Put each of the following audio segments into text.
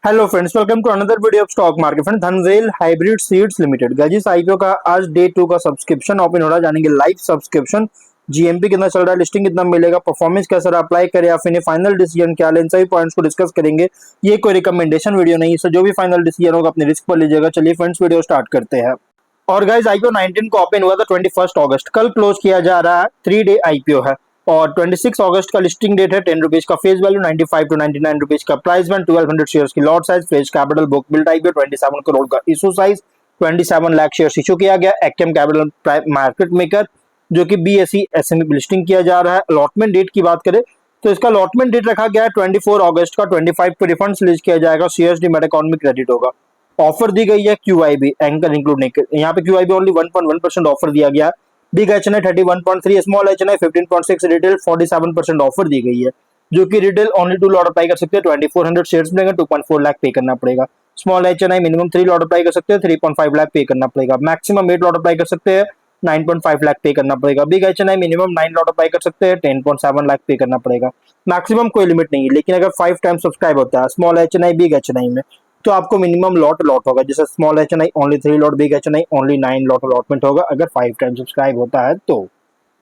Hello friends, welcome to another video of stock market. Friend, Dhanvel hybrid seeds limited guys IPO का आज day 2 का subscription open हो रहा है। जानेंगे लाइव सब्सक्रिप्शन जीएमपी कितना चल रहा है, लिस्टिंग कितना मिलेगा, परफॉर्मेंस कैसा रहा, अप्लाई करें या फिर फाइनल डिसीजन क्या लें, इन सभी पॉइंट्स को डिस्कस करेंगे। ये कोई रिकमेंडेशन वीडियो नहीं है, सो जो भी फाइनल डिसीजन होगा अपने रिस्क पर लीजिएगा। चलिए फ्रेंड्स, वीडियो स्टार्ट करते हैं। और गाइस आईपीओ 19 को ओपन हुआ था 21 अगस्त, कल क्लोज किया जा रहा है। 3 डे आईपीओ है और 26 अगस्त का लिस्टिंग डेट है। 10 रुपीज का फेस वैल्यू, 95 टू 99 रुपीज का प्राइस बैंड, 1200 शेयर्स की lot size, fresh capital, book build IPO 27 crore का issue size, 27 lakh shares issue किया गया। एक्टिव कैपिटल मार्केट मेकर जो कि बीएसई एसएमई लिस्टिंग किया जा रहा है। अलॉटमेंट डेट की बात करें तो इसका अलॉटमेंट डेट रखा गया है 24 अगस्त का। 25 को रिफंड रिलीज किया जाएगा, सीएसडी मेट इकोनॉमी क्रेडिट होगा। ऑफर दी गई है क्यूआईबी एंकर इंक्लूड नहीं, यहाँ पे क्यूआईबी ओनली 1.1% ऑफर दिया गया है। Big HNI 31.3, small HNI 15.6, retail 47% offer दी गई है, जो कि रिटेल ओनली 2 लॉट अप्लाई कर सकते हैं। 2400 शेयर्स मिलेंगे, 2.4 लाख पे करना पड़ेगा। Small HNI minimum 3 lot apply कर सकते हैं, 3.5 लाख पे करना पड़ेगा। मैक्सिमम 8 लॉट अप्लाई कर सकते हैं, 9.5 लाख पे करना पड़ेगा। Big HNI minimum 9 lot apply कर सकते हैं, 10.7 लाख पे करना पड़ेगा। मैक्सिमम कोई लिमिट नहीं है, लेकिन अगर 5 टाइम सब्सक्राइब होता है स्मॉल एचएनआई बिग एचएनआई में, तो आपको मिनिमम लॉट होगा। जैसे small HNI only 3 lot, big HNI only 9 lot allotment होगा अगर 5 टाइम सब्सक्राइब होता है तो।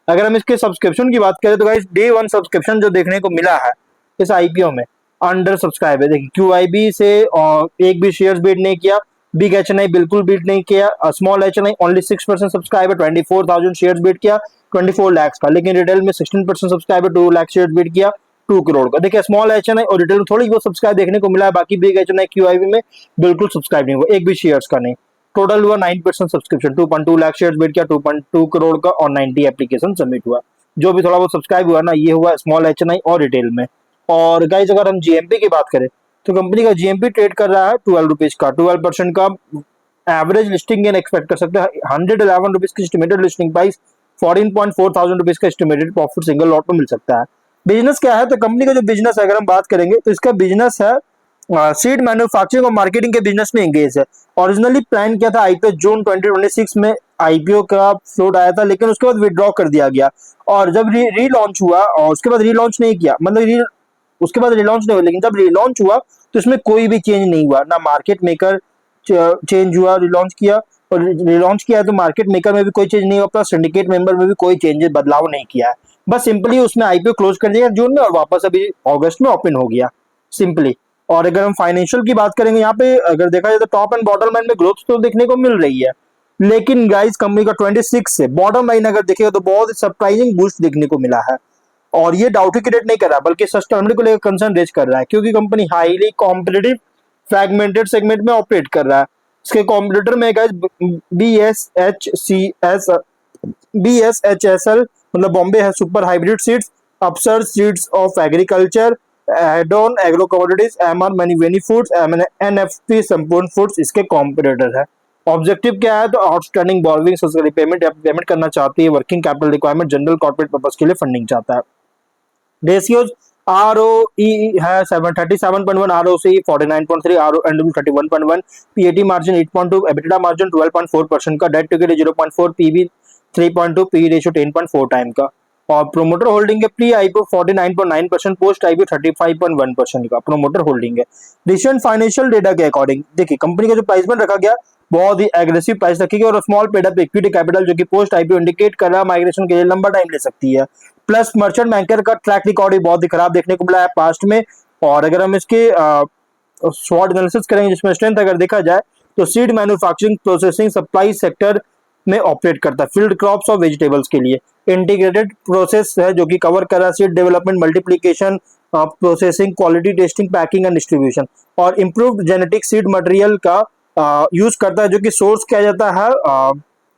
अगर हम इसके सब्सक्रिप्शन की बात करें तो गाइस डे 1 सब्सक्रिप्शन जो देखने को मिला है इस आईपीओ में अंडर सब्सक्राइब है। देखिए क्यूआईबी से एक भी शेयर्स बीट नहीं किया, बिग एचएनआई बिल्कुल बीट नहीं किया, स्मॉल एचएनआई ओनली 6% सब्सक्राइब है, 24,000 शेयर्स बीट किया 24 लाख का। लेकिन रिटेल में 16% सब्सक्राइब है, 2 लाख शेयर्स बीट किया 2 करोड़ का। देखिए स्मॉल एचएनआई और रिटेल में थोड़ी बहुत सब्सक्राइब देखने को मिला है, बाकी बिग एचएनआई क्यूआईबी में बिल्कुल सब्सक्राइब नहीं हुआ, एक भी शेयर्स का नहीं। टोटल हुआ 9% सब्सक्रिप्शन, 2.2 लाख शेयर्स बीट किया 2.2 करोड़ का और 90 एप्लीकेशन सबमिट हुआ। जो भी थोड़ा बहुत सब्सक्राइब हुआ ना, ये हुआ स्मॉल एचएनआई और रिटेल में। और गाइज अगर हम जीएमपी की बात करें तो कंपनी का जीएमपी ट्रेड कर रहा है 12 रुपीज का, 12% का एवरेज लिस्टिंग गेन एक्सपेक्ट कर सकते हैं। 111 रुपीज की estimated listing price, 14.4 thousand rupees का एस्टिमेटेड प्रॉफिट सिंगल लॉट में मिल सकता है। बिजनेस क्या है तो कंपनी का जो बिजनेस है अगर हम बात करेंगे तो इसका बिजनेस है सीड मैन्युफैक्चरिंग और मार्केटिंग के बिजनेस में एंगेज है। ओरिजिनली प्लान किया था आईपीओ जून 2026 में आईपीओ का फ्लोट आया था, लेकिन उसके बाद विड्रॉ कर दिया गया। और जब रीलॉन्च हुआ और उसके बाद रीलॉन्च नहीं किया, मतलब उसके बाद रिलॉन्च नहीं हुआ, लेकिन जब रिलॉन्च हुआ तो इसमें कोई भी चेंज नहीं हुआ, ना मार्केट मेकर चेंज हुआ, रिलॉन्च किया और रिलॉन्च किया तो मार्केट मेकर में भी कोई चेंज नहीं हुआ, प्लस सिंडिकेट मेंबर में भी कोई चेंजेस बदलाव नहीं किया है। बस सिंपली उसमें आईपीओ क्लोज कर दिया जून में और वापस अभी अगस्त में ओपन हो गया सिंपली। और अगर हम फाइनेंशियल की बात करेंगे, यहाँ पे अगर देखा जाए तो टॉप एंड बॉटम लाइन में ग्रोथ तो देखने को मिल रही है, लेकिन गाइस कंपनी का 26 से बॉटम लाइन अगर देखेगा तो बहुत सरप्राइजिंग बूस्ट देखने को मिला है। और ये डाउट क्रिएट नहीं कर रहा बल्कि सस्टेनेबिलिटी को लेकर कंसर्न रेज कर रहा है, क्योंकि company highly competitive fragmented segment में ऑपरेट कर रहा है। इसके कॉम्पिटिटर में गाइस बीएसएचएसएल मतलब बॉम्बे है सुपर हाइब्रिड सीड्स, अपसर सीड्स ऑफ एग्रीकल्चर, एडोन एग्रो कमोडिटीज, एमआर मैनी फूड्स, एनएफपी संपूर्ण फूड्स इसके कॉम्पिटिटर है। ऑब्जेक्टिव क्या है तो आउटस्टैंडिंग बॉर्विंग्स उसका रिपेमेंट या पेमेंट करना चाहती है, working capital requirement, general corporate purpose के लिए फंडिंग चाहता है। रेशियोज आर ओ ई है 37.1, R O C 49.3, R O and 31.1, PAT margin 8.2, EBITDA margin 12.4% का, debt to equity 0.4, PB 3.2, P ratio 10.4 time का। और प्रोमोटर होल्डिंग है प्री आईपीओ 49.9%, पोस्ट आईपीओ 35.1% का प्रोमोटर होल्डिंग है। रिसेंट फाइनेंशियल डेटा के according देखिए company का जो प्राइस बैंड रखा गया बहुत ही एग्रेसिव प्राइस रखेगी और small paid up equity capital जो कि पोस्ट आईपीओ इंडिकेट कर रहा है माइग्रेशन के लिए लंबा टाइम ले सकती है। प्लस मर्चेंट बैंकर का ट्रैक रिकॉर्ड ही बहुत ही खराब देखने को मिला है पास्ट में। और अगर हम इसके स्वॉट एनालिसिस करेंगे जिसमें स्ट्रेंथ अगर देखा जाए तो seed manufacturing processing supply sector में ऑपरेट करता है, फील्ड क्रॉप्स और वेजिटेबल्स के लिए इंटीग्रेटेड प्रोसेस है जो कि कवर कर रहा है seed development, multiplication, processing, quality testing, packing and distribution. और इम्प्रूव्ड जेनेटिक सीड मटेरियल का यूज करता है जो कि सोर्स किया जाता है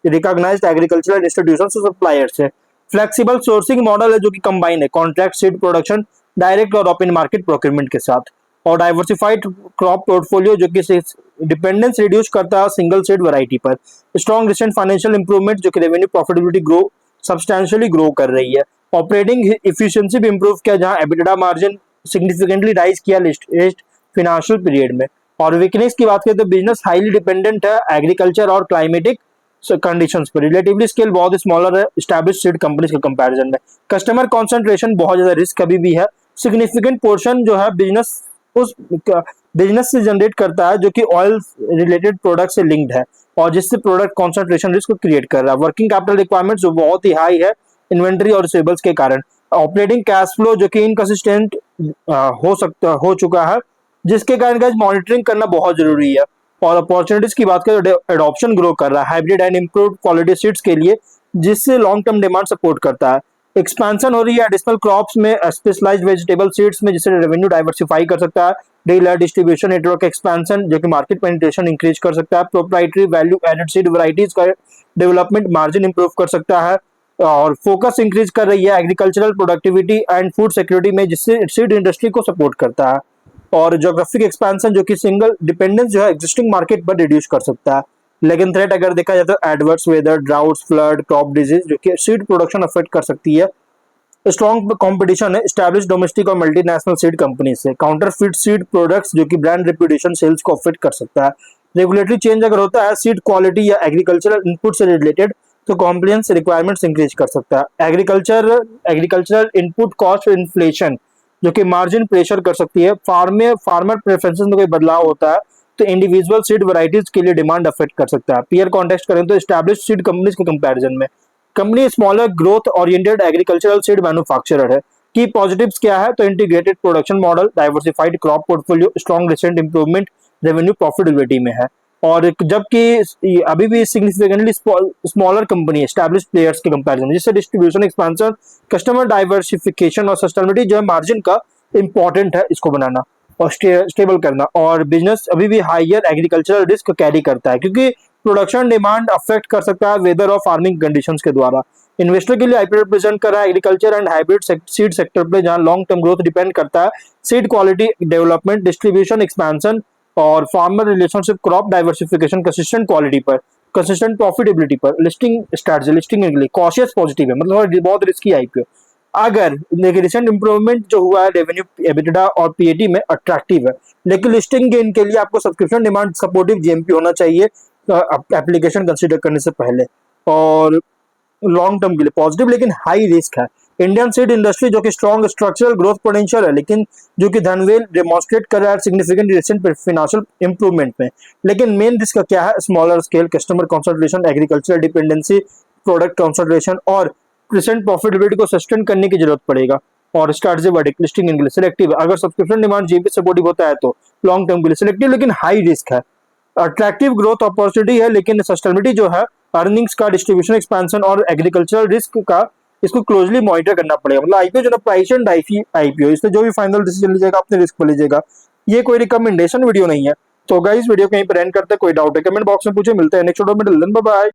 रिकॉग्नाइज्ड एग्रीकल्चरल इंस्टीट्यूशन से सप्लायर से। फ्लेक्सिबल सोर्सिंग मॉडल है जो कि कंबाइन है कॉन्ट्रैक्ट सीड प्रोडक्शन, डायरेक्ट और ओपन मार्केट प्रोक्योरमेंट के साथ। और डाइवर्सिफाइड क्रॉप पोर्टफोलियो जो कि डिपेंडेंस रिड्यूस करता है सिंगल सीड वैरायटी पर। स्ट्रॉन्ग रिसेंट फाइनेंशियल इंप्रूवमेंट जो कि revenue profitability grow substantially grow कर रही है। ऑपरेटिंग इफिशिएंसी भी इंप्रूव किया जहां एबिटा मार्जिन सिग्निफिकेंटली राइज किया लिस्ट फिनेंशियल पीरियड में। और वीकनेस की बात करें तो बिजनेस हाईली डिपेंडेंट है एग्रीकल्चर और क्लाइमेटिक कंडीशंस पर, रिलेटिवली स्केल बहुत स्मॉलर है एस्टैब्लिश्ड सीड कंपनीज के कंपैरिजन में। कस्टमर कंसंट्रेशन बहुत ज्यादा रिस्क अभी भी है, सिग्निफिकेंट पोर्शन जो है बिजनेस उस बिजनेस से जनरेट करता है जो कि ऑयल रिलेटेड प्रोडक्ट से लिंक्ड है और जिससे प्रोडक्ट कॉन्सेंट्रेशन रिस्क को क्रिएट कर रहा है। वर्किंग कैपिटल रिक्वायरमेंट्स जो बहुत ही हाई है इन्वेंट्री और रिसीवेबल्स के कारण। ऑपरेटिंग कैश फ्लो जो कि इनकंसिस्टेंट हो चुका है, जिसके कारण गाइस मॉनिटरिंग करना बहुत जरूरी है। और अपॉर्चुनिटीज की बात करें तो एडॉप्शन ग्रो कर रहा है hybrid and improved quality seeds के लिए, जिससे लॉन्ग टर्म डिमांड सपोर्ट करता है। एक्सपेंशन हो रही है एडिशनल क्रॉप्स में, स्पेशलाइज्ड वेजिटेबल सीड्स में, जिससे रेवेन्यू डाइवर्सिफाई कर सकता है। डीलर डिस्ट्रीब्यूशन नेटवर्क एक्सपेंशन जो कि मार्केट पेनिट्रेशन इंक्रीज कर सकता है। Proprietary value added seed varieties का डेवलपमेंट मार्जिन इंप्रूव कर सकता है। और फोकस इंक्रीज कर रही है agricultural productivity and food security में, जिससे सीड इंडस्ट्री को सपोर्ट करता है। और जोग्राफिक एक्सपेंशन जो कि सिंगल डिपेंडेंस जो है एग्जिस्टिंग मार्केट पर रिड्यूस कर सकता है। लेकिन थ्रेट अगर देखा जाए तो adverse weather, droughts, flood, crop disease जो कि सीड प्रोडक्शन अफेक्ट कर सकती है। स्ट्रॉन्ग कंपटीशन है एस्टैब्लिश डोमेस्टिक और मल्टीनेशनल सीड कंपनी से। काउंटरफिट सीड प्रोडक्ट्स जो कि ब्रांड रेपुटेशन सेल्स को अफेक्ट कर सकता है। रेगुलेटरी चेंज अगर होता है सीड क्वालिटी या एग्रीकल्चरल इनपुट से रिलेटेड तो कॉम्प्लायंस रिक्वायरमेंट्स इंक्रीज कर सकता है। एग्रीकल्चरल इनपुट कॉस्ट इन्फ्लेशन जो कि मार्जिन प्रेशर कर सकती है। फार्मर प्रेफरेंसेस में कोई बदलाव होता है तो इंडिविजुअल सीड वैरायटीज के लिए डिमांड अफेक्ट कर सकता है। पीयर कॉन्टेक्स्ट करें तो एस्टैब्लिश सीड कंपनीज के कंपैरिजन में company smaller growth oriented agricultural seed manufacturer है। की पॉजिटिव्स क्या है तो integrated production model, diversified crop portfolio, strong recent improvement revenue profitability में है। और जबकि अभी भी significantly smaller company establish players के कंपैरिजन, जिससे डिस्ट्रीब्यूशन एक्सपेंशन, कस्टमर डाइवर्सिफिकेशन और सस्टेनेबिलिटी जो है मार्जिन का इंपॉर्टेंट है इसको बनाना और स्टेबल करना। और बिजनेस अभी भी हायर एग्रीकल्चरल रिस्क कैरी करता है क्योंकि प्रोडक्शन डिमांड अफेक्ट कर सकता है वेदर और फार्मिंग कंडीशंस के द्वारा। इन्वेस्टर के लिए आईपीओ रिप्रेजेंट कर रहा है agriculture and hybrid seed sector पे, जहां लॉन्ग टर्म ग्रोथ डिपेंड करता है seed quality development, distribution expansion और farmer relationship, crop diversification, consistent quality पर, कंसिस्टेंट प्रॉफिटेबिलिटी पर। लिस्टिंग स्ट्रैटेजी, लिस्टिंग के लिए कॉशियस पॉजिटिव है, मतलब बहुत रिस्की आईपीओ। अगर देखिए रिसेंट इंप्रूवमेंट जो हुआ है रेवेन्यू, एबिटा और पीएटी में अट्रैक्टिव है, लेकिन लिस्टिंग गेन के लिए आपको सब्सक्रिप्शन डिमांड सपोर्टिव जीएमपी होना चाहिए एप्लीकेशन कंसीडर करने से पहले। और लॉन्ग टर्म के लिए पॉजिटिव लेकिन हाई रिस्क है। इंडियन सीड इंडस्ट्री जो कि स्ट्रॉन्ग स्ट्रक्चरल ग्रोथ पोटेंशियल है, लेकिन जो कि धनवेल डेमोन्स्ट्रेट कर रहा है सिग्निफिकेंट रिसेंट फाइनेंशियल इंप्रूवमेंट में। लेकिन मेन रिस्क क्या है, smaller scale, customer concentration, agricultural dependency, product concentration और प्रेजेंट प्रॉफिटेबिलिटी को सस्टेन करने की जरूरत पड़ेगा। और स्ट्रैटेजी वर्डिक, लिस्टिंग के लिए सिलेक्टिव, अगर सब्सक्रिप्शन डिमांड जीपी सपोर्टिव होता है तो लॉन्ग टर्म के लिए सिलेक्टिव लेकिन हाई रिस्क है। अट्रैक्टिव ग्रोथ अपॉर्चुनिटी है लेकिन सस्टेनेबिलिटी जो है, अर्निंग्स का, डिस्ट्रीब्यूशन एक्सपेंशन और एग्रीकल्चरल रिस्क का, इसको क्लोजली मॉनिटर करना पड़ेगा। मतलब आईपीओ जो ना प्राइस एंड आईपीओ, इसमें जो भी फाइनल डिसीजन लीजिएगा अपने रिस्क पर लीजिएगा। ये कोई रिकमेंडेशन वीडियो नहीं है। तो गाइस वीडियो कहीं पर एंड करते हैं, कोई डाउट है कमेंट बॉक्स में पूछे। मिलते हैं नेक्स्ट वीडियो में, बाय बाय।